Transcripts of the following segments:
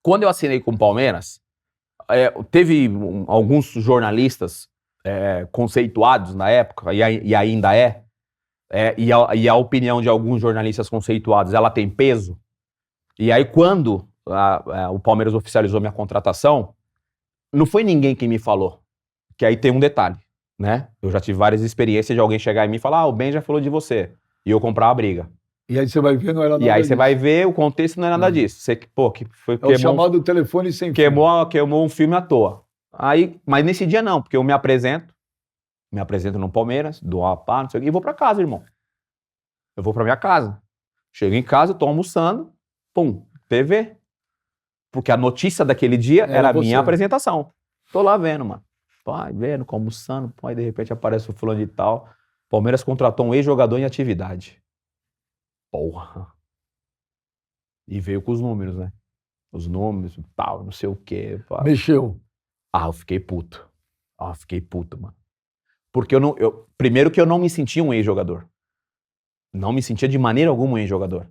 Quando eu assinei com o Palmeiras, teve alguns jornalistas conceituados na época, e ainda e a opinião de alguns jornalistas conceituados, ela tem peso. E aí, quando o Palmeiras oficializou minha contratação, não foi ninguém que me falou. Que aí tem um detalhe, né? Eu já tive várias experiências de alguém chegar em mim e falar, o Ben já falou de você. E eu comprar a briga. E aí você vai ver, não era nada E aí disso. você vai ver, o contexto não é nada disso. Você, o chamado telefone sem fio. Queimou um filme à toa. Aí, mas nesse dia não, porque eu me apresento no Palmeiras, dou uma pá, não sei o quê, e vou pra casa, irmão. Eu vou pra minha casa. Chego em casa, tô almoçando, pum, TV. Porque a notícia daquele dia era a minha apresentação. Tô lá vendo, mano. Pai, vendo, almoçando, aí de repente aparece o fulano de tal. Palmeiras contratou um ex-jogador em atividade. Porra. E veio com os números, né? Os números, tal, não sei o quê. Pá. Mexeu. Eu fiquei puto. Mano. Porque primeiro que eu não me sentia um ex-jogador. Não me sentia de maneira alguma um ex-jogador.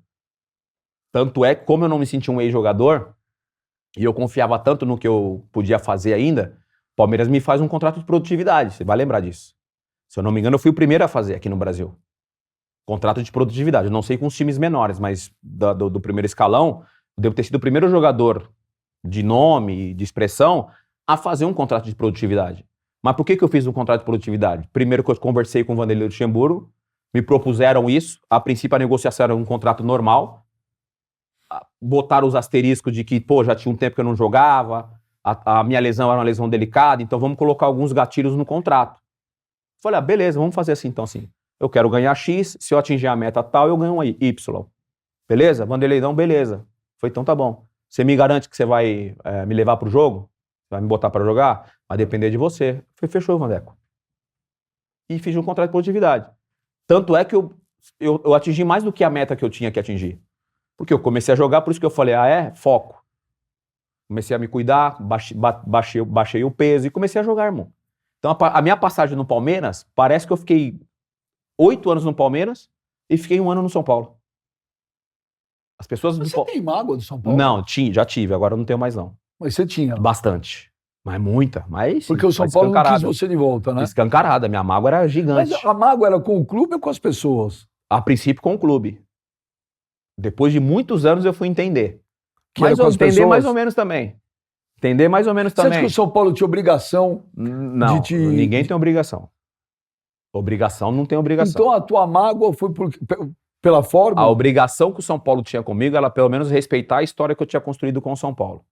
Tanto é que, como eu não me sentia um ex-jogador, e eu confiava tanto no que eu podia fazer ainda, o Palmeiras me faz um contrato de produtividade. Você vai lembrar disso. Se eu não me engano, eu fui o primeiro a fazer aqui no Brasil. Contrato de produtividade. Eu não sei com os times menores, mas do primeiro escalão, eu devo ter sido o primeiro jogador de nome, de expressão, a fazer um contrato de produtividade. Mas por que eu fiz um contrato de produtividade? Primeiro que eu conversei com o Vanderlei Luxemburgo, me propuseram isso. A princípio, a negociação era um contrato normal. Botaram os asteriscos de que, já tinha um tempo que eu não jogava, a minha lesão era uma lesão delicada, então vamos colocar alguns gatilhos no contrato. Falei, beleza, vamos fazer assim, então, assim. Eu quero ganhar X, se eu atingir a meta tal, eu ganho Y. Beleza? Vanderlei, não, beleza. Foi, então tá bom. Você me garante que você vai me levar pro jogo? Vai me botar pra jogar? Vai depender de você. Falei, fechou, Vandeco. E fiz um contrato de produtividade. Tanto é que eu atingi mais do que a meta que eu tinha que atingir. Porque eu comecei a jogar, por isso que eu falei, foco. Comecei a me cuidar, baixei o peso e comecei a jogar, irmão. Então a minha passagem no Palmeiras, parece que eu fiquei 8 anos no Palmeiras e fiquei 1 ano no São Paulo. As pessoas... Mas você tem mágoa do São Paulo? Não, já tive, agora não tenho mais não. Mas você tinha? Bastante. Mas muita, mas... Porque o São Paulo não quis você de volta, né? Escancarada, minha mágoa era gigante. Mas a mágoa era com o clube ou com as pessoas? A princípio com o clube. Depois de muitos anos eu fui entender. Mas entender mais ou menos também. Entender mais ou menos também. Você acha que o São Paulo tinha obrigação não, ninguém tem obrigação. Obrigação não tem obrigação. Então a tua mágoa foi pela forma? A obrigação que o São Paulo tinha comigo era pelo menos respeitar a história que eu tinha construído com o São Paulo.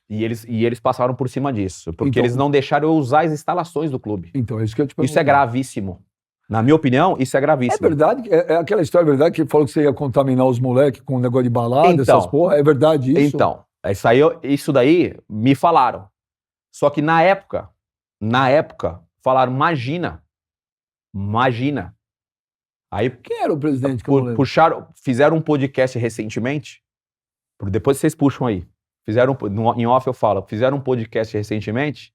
E eles passaram por cima disso. Porque eles não deixaram eu usar as instalações do clube. Então, é isso que eu te pergunto. Isso é gravíssimo. Na minha opinião, isso é gravíssimo. É verdade? É aquela história, é verdade, que falou que você ia contaminar os moleques com um negócio de balada, essas porra? É verdade isso? Então, isso daí me falaram. Só que na época, falaram, imagina. Aí, quem era o presidente que fizeram um podcast recentemente, depois vocês puxam aí. Em off eu falo, fizeram um podcast recentemente,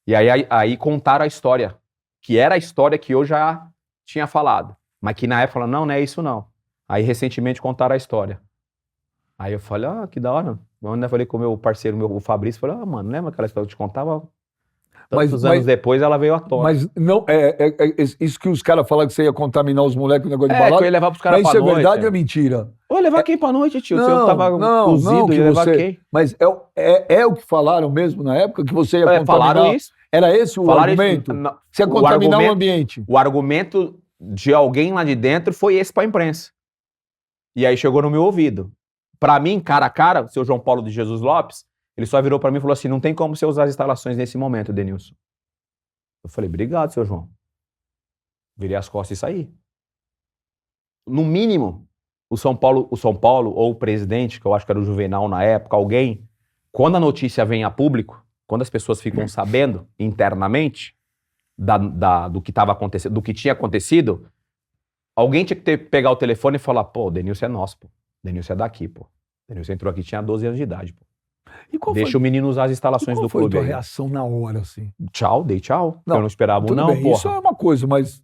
e aí contaram a história, que era a história que eu já tinha falado, mas que na época falaram, não é isso não. Aí recentemente contaram a história. Aí eu falei, que da hora. Eu falei com o meu parceiro, o Fabrício, falei, mano, lembra aquela história que eu te contava? Tantos anos depois ela veio à tona. Mas não, isso que os caras falaram que você ia contaminar os moleques com o negócio de balada? Que eu ia levar pros caras pra noite. Mas isso é verdade ou é mentira? Eu ia levar quem pra noite, tio? Se eu tava cozido, ia levar quem? Mas é o que falaram mesmo na época? Que você ia contaminar? Falaram isso. Era esse o argumento? Você ia contaminar o ambiente. O argumento de alguém lá de dentro foi esse pra imprensa. E aí chegou no meu ouvido. Pra mim, cara a cara, o seu João Paulo de Jesus Lopes, ele só virou pra mim e falou assim, não tem como você usar as instalações nesse momento, Denilson. Eu falei, obrigado, seu João. Virei as costas e saí. No mínimo, o São Paulo ou o presidente, que eu acho que era o Juvenal na época, alguém, quando a notícia vem a público, quando as pessoas ficam sabendo internamente do que estava acontecendo, do que tinha acontecido, alguém tinha que pegar o telefone e falar, pô, o Denilson é nosso, pô. O Denilson é daqui, pô. O Denilson entrou aqui, tinha 12 anos de idade, pô. Deixa o menino usar as instalações do clube. Qual foi a tua reação na hora, assim? Tchau, dei tchau. Eu não esperava não, bem, porra. isso é uma coisa, mas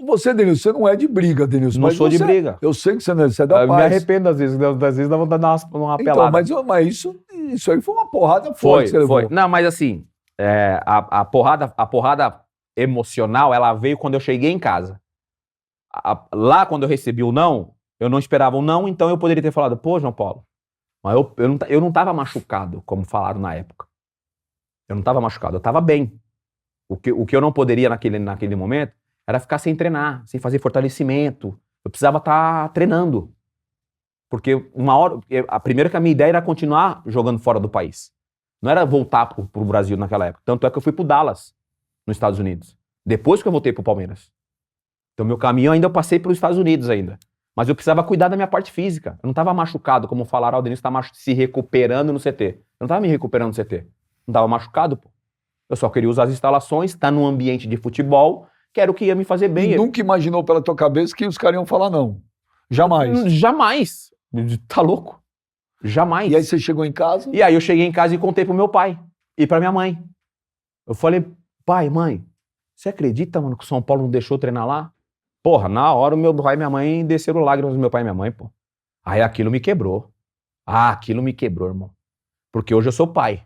Você, Denilson, você não é de briga, Denilson. Não sou de briga. Eu sei que você não é, você é da paz. Eu me arrependo às vezes dá vontade de dar uma pelada. Então, mas isso aí foi uma porrada forte que você levou. Não, mas assim, a porrada emocional, ela veio quando eu cheguei em casa. Lá, quando eu recebi o não, eu não esperava o não, então eu poderia ter falado, pô, João Paulo, mas eu não tava machucado, como falaram na época. Eu não tava machucado, eu tava bem. O que eu não poderia naquele momento era ficar sem treinar, sem fazer fortalecimento. Eu precisava estar treinando. Porque uma hora... Primeiro que a minha ideia era continuar jogando fora do país. Não era voltar pro Brasil naquela época. Tanto é que eu fui pro Dallas, nos Estados Unidos. Depois que eu voltei pro Palmeiras. Então meu caminho ainda eu passei pelos Estados Unidos ainda. Mas eu precisava cuidar da minha parte física. Eu não estava machucado, como falaram, o Denilson tá se recuperando no CT. Eu não estava me recuperando no CT. Não estava machucado, pô. Eu só queria usar as instalações, estar num ambiente de futebol, que era o que ia me fazer bem. E nunca imaginou pela tua cabeça que os caras iam falar não? Jamais? Jamais. Tá louco? Jamais. E aí você chegou em casa? E aí eu cheguei em casa e contei pro meu pai e pra minha mãe. Eu falei, pai, mãe, você acredita, mano, que o São Paulo não deixou eu treinar lá? Porra, na hora o meu pai e minha mãe desceram lágrimas do meu pai e minha mãe, pô. Aí aquilo me quebrou. Aquilo me quebrou, irmão. Porque hoje eu sou pai.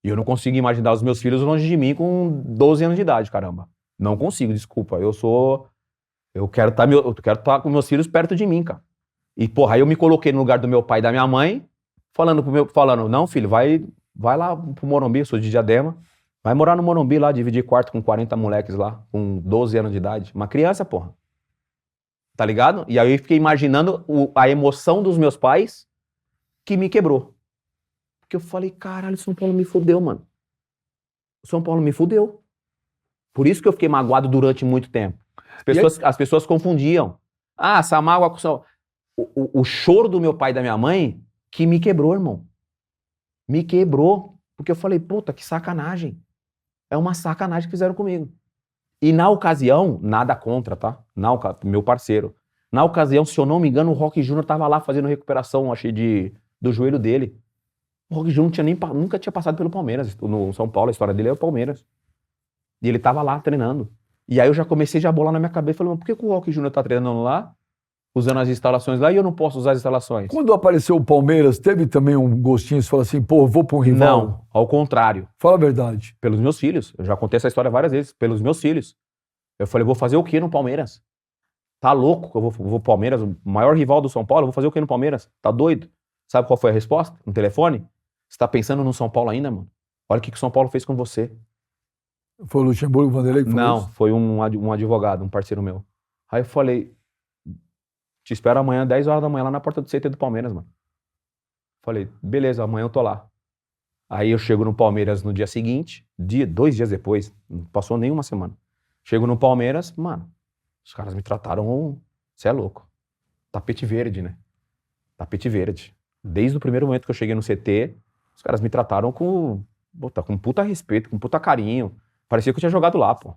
E eu não consigo imaginar os meus filhos longe de mim com 12 anos de idade, caramba. Não consigo, desculpa. Eu quero estar com meus filhos perto de mim, cara. E, porra, aí eu me coloquei no lugar do meu pai e da minha mãe, falando, não, filho, vai lá pro Morumbi, eu sou de Diadema, vai morar no Morumbi lá, dividir quarto com 40 moleques lá, com 12 anos de idade. Uma criança, porra. Tá ligado? E aí eu fiquei imaginando a emoção dos meus pais que me quebrou. Porque eu falei, caralho, São Paulo me fudeu, mano. São Paulo me fudeu. Por isso que eu fiquei magoado durante muito tempo. As pessoas confundiam. Essa mágoa com o choro do meu pai e da minha mãe que me quebrou, irmão. Me quebrou. Porque eu falei, puta, que sacanagem. É uma sacanagem que fizeram comigo. E na ocasião, nada contra, tá? Meu parceiro. Na ocasião, se eu não me engano, o Roque Júnior tava lá fazendo recuperação, achei, do joelho dele. O Roque Júnior nunca tinha passado pelo Palmeiras. No São Paulo, a história dele é o Palmeiras. E ele tava lá treinando. E aí eu já comecei a bolar na minha cabeça. Falei, mas por que o Roque Júnior tá treinando lá, usando as instalações lá, e eu não posso usar as instalações? Quando apareceu o Palmeiras, teve também um gostinho, você falou assim, pô, vou pra um rival? Não, ao contrário. Fala a verdade. Pelos meus filhos. Eu já contei essa história várias vezes. Pelos meus filhos. Eu falei, vou fazer o quê no Palmeiras? Tá louco que eu vou pro Palmeiras, o maior rival do São Paulo, eu vou fazer o quê no Palmeiras? Tá doido? Sabe qual foi a resposta? No telefone? Você tá pensando no São Paulo ainda, mano? Olha o que o São Paulo fez com você. Foi o Luxemburgo, o Vanderlei que falou Não, isso? foi um advogado, um parceiro meu. Aí eu falei, te espero amanhã, 10 horas da manhã, lá na porta do CT do Palmeiras, mano. Falei, beleza, amanhã eu tô lá. Aí eu chego no Palmeiras no dia seguinte, 2 dias depois, não passou nem uma semana. Chego no Palmeiras, mano, os caras me trataram, você é louco. Tapete verde, né? Tapete verde. Desde o primeiro momento que eu cheguei no CT, os caras me trataram com puta respeito, com puta carinho. Parecia que eu tinha jogado lá, pô.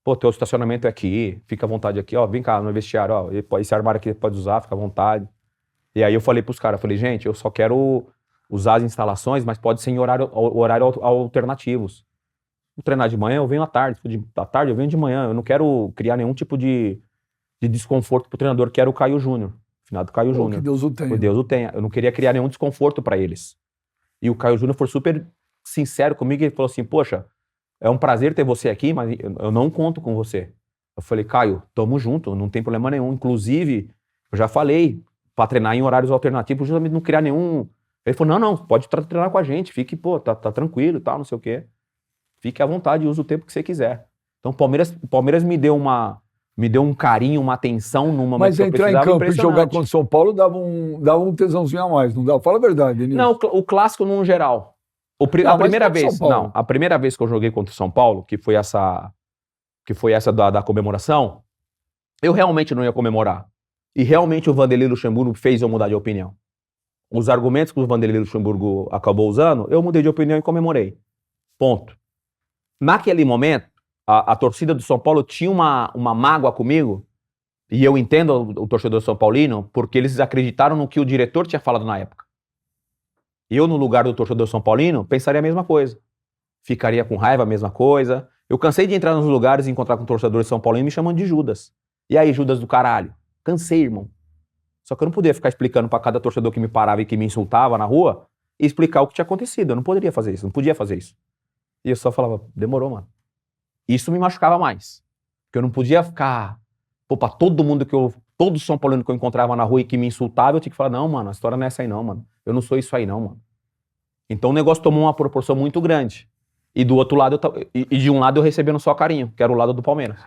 Pô, teu estacionamento é aqui, fica à vontade aqui, ó, vem cá no vestiário, ó, esse armário aqui pode usar, fica à vontade. E aí eu falei pros caras, falei, gente, eu só quero usar as instalações, mas pode ser em horário alternativos. Vou treinar de manhã, eu venho à tarde. À tarde eu venho de manhã. Eu não quero criar nenhum tipo de desconforto pro treinador, que era o Caio Júnior. Finado Caio Júnior. Que Deus o tenha. Que Deus o tenha. Eu não queria criar nenhum desconforto pra eles. E o Caio Júnior foi super sincero comigo. Ele falou assim, poxa, é um prazer ter você aqui, mas eu não conto com você. Eu falei, Caio, tamo junto, não tem problema nenhum. Inclusive, eu já falei pra treinar em horários alternativos, justamente não criar nenhum... Ele falou, não, pode treinar com a gente. Fique, pô, tá tranquilo e tal, não sei o quê. Fique à vontade, use o tempo que você quiser. Então o Palmeiras me deu um carinho, uma atenção numa... Mas entrar em campo e jogar contra o São Paulo dava um tesãozinho a mais, não dava? Fala a verdade, Denilson. Não, o clássico no geral. A primeira vez que eu joguei contra o São Paulo, que foi essa da comemoração, eu realmente não ia comemorar. E realmente o Vanderlei Luxemburgo fez eu mudar de opinião. Os argumentos que o Vanderlei Luxemburgo acabou usando, eu mudei de opinião e comemorei. Ponto. Naquele momento, a torcida do São Paulo tinha uma mágoa comigo, e eu entendo o torcedor São Paulino, porque eles acreditaram no que o diretor tinha falado na época. Eu, no lugar do torcedor São Paulino, pensaria a mesma coisa. Ficaria com raiva, a mesma coisa. Eu cansei de entrar nos lugares e encontrar com torcedores de São Paulo e me chamando de Judas. E aí, Judas do caralho? Cansei, irmão. Só que eu não podia ficar explicando pra cada torcedor que me parava e que me insultava na rua e explicar o que tinha acontecido. Eu não poderia fazer isso, não podia fazer isso. E eu só falava, demorou, mano. Isso me machucava mais. Porque eu não podia ficar... Pô, pra todo mundo todo São Paulino que eu encontrava na rua e que me insultava, eu tinha que falar, não, mano, a história não é essa aí não, mano. Eu não sou isso aí não, mano. Então o negócio tomou uma proporção muito grande. E do outro lado, de um lado eu recebendo só carinho, que era o lado do Palmeiras.